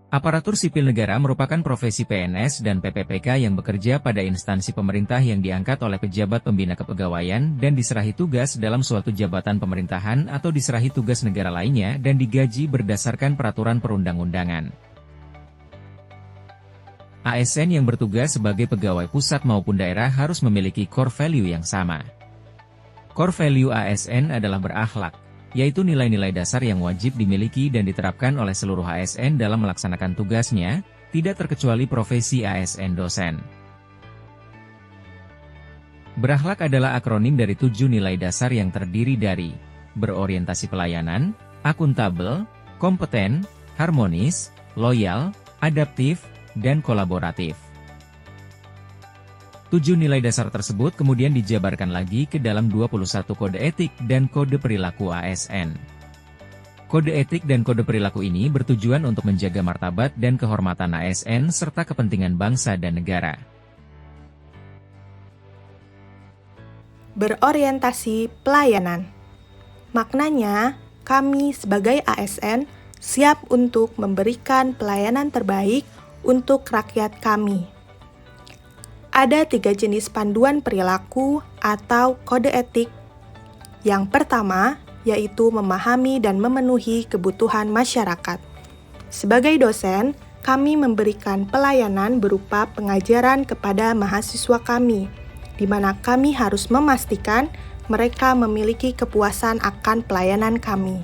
Aparatur sipil negara merupakan profesi PNS dan PPPK yang bekerja pada instansi pemerintah yang diangkat oleh pejabat pembina kepegawaian dan diserahi tugas dalam suatu jabatan pemerintahan atau diserahi tugas negara lainnya dan digaji berdasarkan peraturan perundang-undangan. ASN yang bertugas sebagai pegawai pusat maupun daerah harus memiliki core value yang sama. Core value ASN adalah berakhlak, yaitu nilai-nilai dasar yang wajib dimiliki dan diterapkan oleh seluruh ASN dalam melaksanakan tugasnya, tidak terkecuali profesi ASN dosen. Berakhlak adalah akronim dari 7 nilai dasar yang terdiri dari berorientasi pelayanan, akuntabel, kompeten, harmonis, loyal, adaptif, dan kolaboratif. 7 nilai dasar tersebut kemudian dijabarkan lagi ke dalam 21 kode etik dan kode perilaku ASN. Kode etik dan kode perilaku ini bertujuan untuk menjaga martabat dan kehormatan ASN serta kepentingan bangsa dan negara. Berorientasi pelayanan. Maknanya, kami sebagai ASN siap untuk memberikan pelayanan terbaik untuk rakyat kami. Ada 3 jenis panduan perilaku atau kode etik. Yang pertama, yaitu memahami dan memenuhi kebutuhan masyarakat. Sebagai dosen, kami memberikan pelayanan berupa pengajaran kepada mahasiswa kami, di mana kami harus memastikan mereka memiliki kepuasan akan pelayanan kami.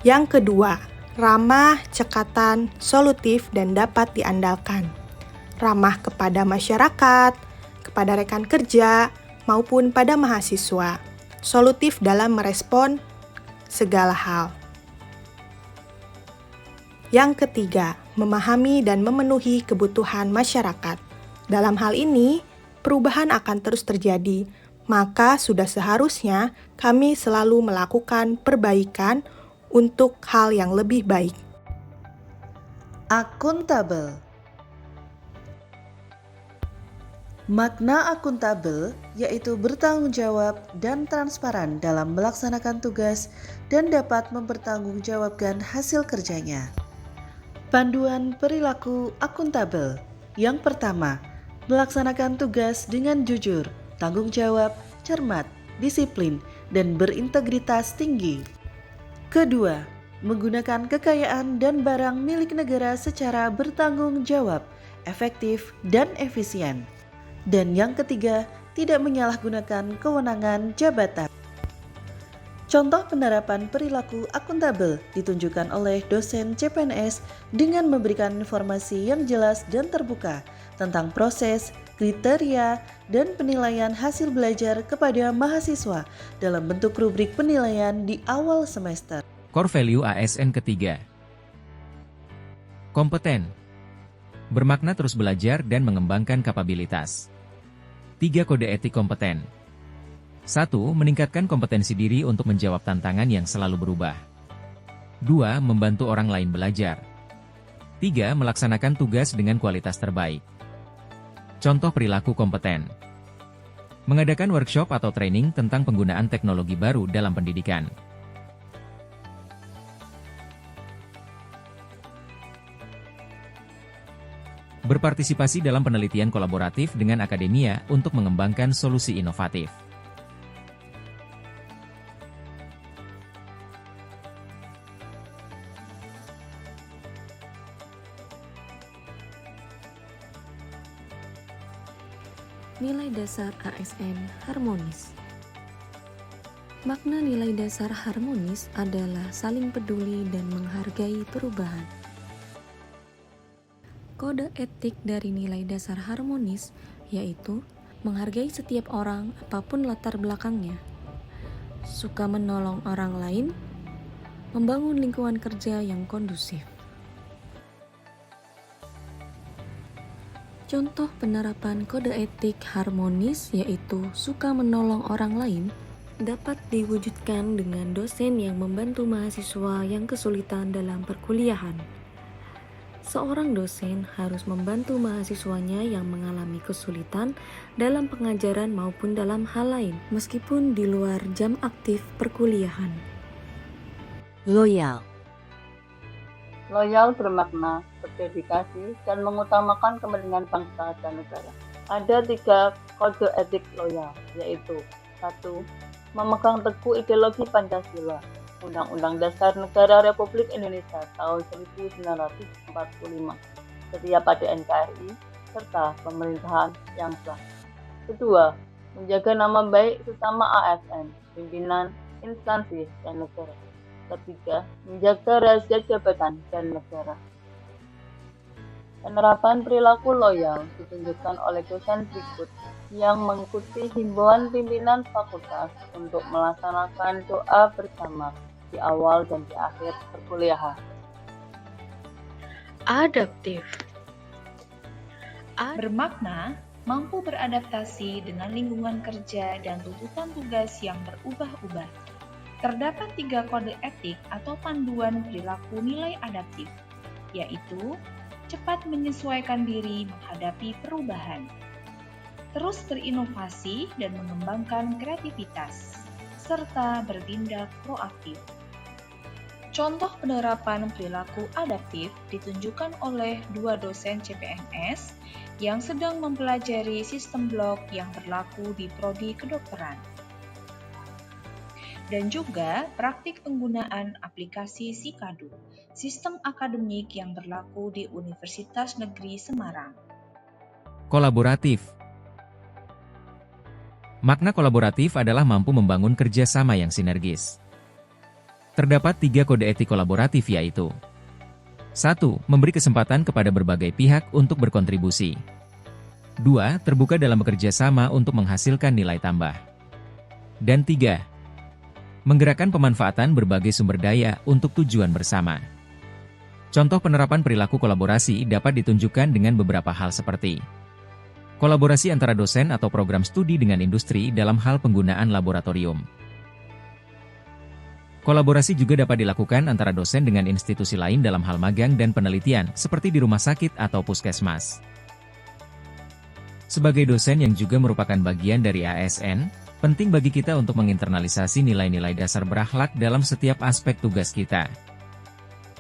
Yang kedua, ramah, cekatan, solutif, dan dapat diandalkan. Ramah kepada masyarakat, kepada rekan kerja, maupun pada mahasiswa. Solutif dalam merespon segala hal. Yang ketiga, memahami dan memenuhi kebutuhan masyarakat. Dalam hal ini, perubahan akan terus terjadi, maka sudah seharusnya kami selalu melakukan perbaikan untuk hal yang lebih baik. Akuntabel. Makna akuntabel yaitu bertanggung jawab dan transparan dalam melaksanakan tugas dan dapat mempertanggungjawabkan hasil kerjanya. Panduan perilaku akuntabel. Yang pertama, melaksanakan tugas dengan jujur, tanggung jawab, cermat, disiplin, dan berintegritas tinggi. Kedua, menggunakan kekayaan dan barang milik negara secara bertanggung jawab, efektif, dan efisien. Dan yang ketiga, tidak menyalahgunakan kewenangan jabatan. Contoh penerapan perilaku akuntabel ditunjukkan oleh dosen CPNS dengan memberikan informasi yang jelas dan terbuka tentang proses, kriteria, dan penilaian hasil belajar kepada mahasiswa dalam bentuk rubrik penilaian di awal semester. Core value ASN ketiga. Kompeten. Bermakna terus belajar dan mengembangkan kapabilitas. 3 kode etik kompeten. 1. Meningkatkan kompetensi diri untuk menjawab tantangan yang selalu berubah. 2. Membantu orang lain belajar. 3. Melaksanakan tugas dengan kualitas terbaik. Contoh perilaku kompeten. Mengadakan workshop atau training tentang penggunaan teknologi baru dalam pendidikan. Berpartisipasi dalam penelitian kolaboratif dengan akademia untuk mengembangkan solusi inovatif. Nilai dasar ASN harmonis. Makna nilai dasar harmonis adalah saling peduli dan menghargai perubahan. Kode etik dari nilai dasar harmonis yaitu menghargai setiap orang apapun latar belakangnya, suka menolong orang lain, membangun lingkungan kerja yang kondusif. Contoh penerapan kode etik harmonis yaitu suka menolong orang lain dapat diwujudkan dengan dosen yang membantu mahasiswa yang kesulitan dalam perkuliahan. Seorang dosen harus membantu mahasiswanya yang mengalami kesulitan dalam pengajaran maupun dalam hal lain, meskipun di luar jam aktif perkuliahan. Loyal. Loyal bermakna berdedikasi dan mengutamakan kepentingan bangsa dan negara. Ada 3 kode etik loyal, yaitu 1. Memegang teguh ideologi Pancasila, Undang-Undang Dasar Negara Republik Indonesia tahun 1945, setia pada NKRI, serta pemerintahan yang sah. Kedua, menjaga nama baik sesama ASN, pimpinan, instansi, dan negara. Ketiga, menjaga rahasia jabatan dan negara. Penerapan perilaku loyal ditunjukkan oleh dosen berikut yang mengikuti himbauan pimpinan fakultas untuk melaksanakan doa bersama di awal dan di akhir perkuliahan. Adaptif bermakna mampu beradaptasi dengan lingkungan kerja dan tuntutan tugas yang berubah-ubah. Terdapat 3 kode etik atau panduan perilaku nilai adaptif, yaitu cepat menyesuaikan diri menghadapi perubahan, terus berinovasi dan mengembangkan kreativitas, serta bertindak proaktif. Contoh penerapan perilaku adaptif ditunjukkan oleh 2 dosen CPNS yang sedang mempelajari sistem blok yang berlaku di prodi kedokteran, dan juga praktik penggunaan aplikasi Sikadu, sistem akademik yang berlaku di Universitas Negeri Semarang. Kolaboratif. Makna kolaboratif adalah mampu membangun kerjasama yang sinergis. Terdapat 3 kode etik kolaboratif yaitu 1. Memberi kesempatan kepada berbagai pihak untuk berkontribusi. 2. Terbuka dalam bekerja sama untuk menghasilkan nilai tambah. Dan 3. Menggerakkan pemanfaatan berbagai sumber daya untuk tujuan bersama. Contoh penerapan perilaku kolaborasi dapat ditunjukkan dengan beberapa hal seperti kolaborasi antara dosen atau program studi dengan industri dalam hal penggunaan laboratorium. Kolaborasi juga dapat dilakukan antara dosen dengan institusi lain dalam hal magang dan penelitian, seperti di rumah sakit atau puskesmas. Sebagai dosen yang juga merupakan bagian dari ASN, penting bagi kita untuk menginternalisasi nilai-nilai dasar berakhlak dalam setiap aspek tugas kita.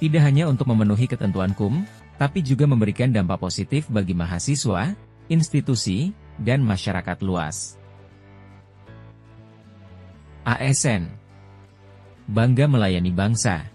Tidak hanya untuk memenuhi ketentuan KUM, tapi juga memberikan dampak positif bagi mahasiswa, institusi, dan masyarakat luas. ASN. Bangga melayani bangsa.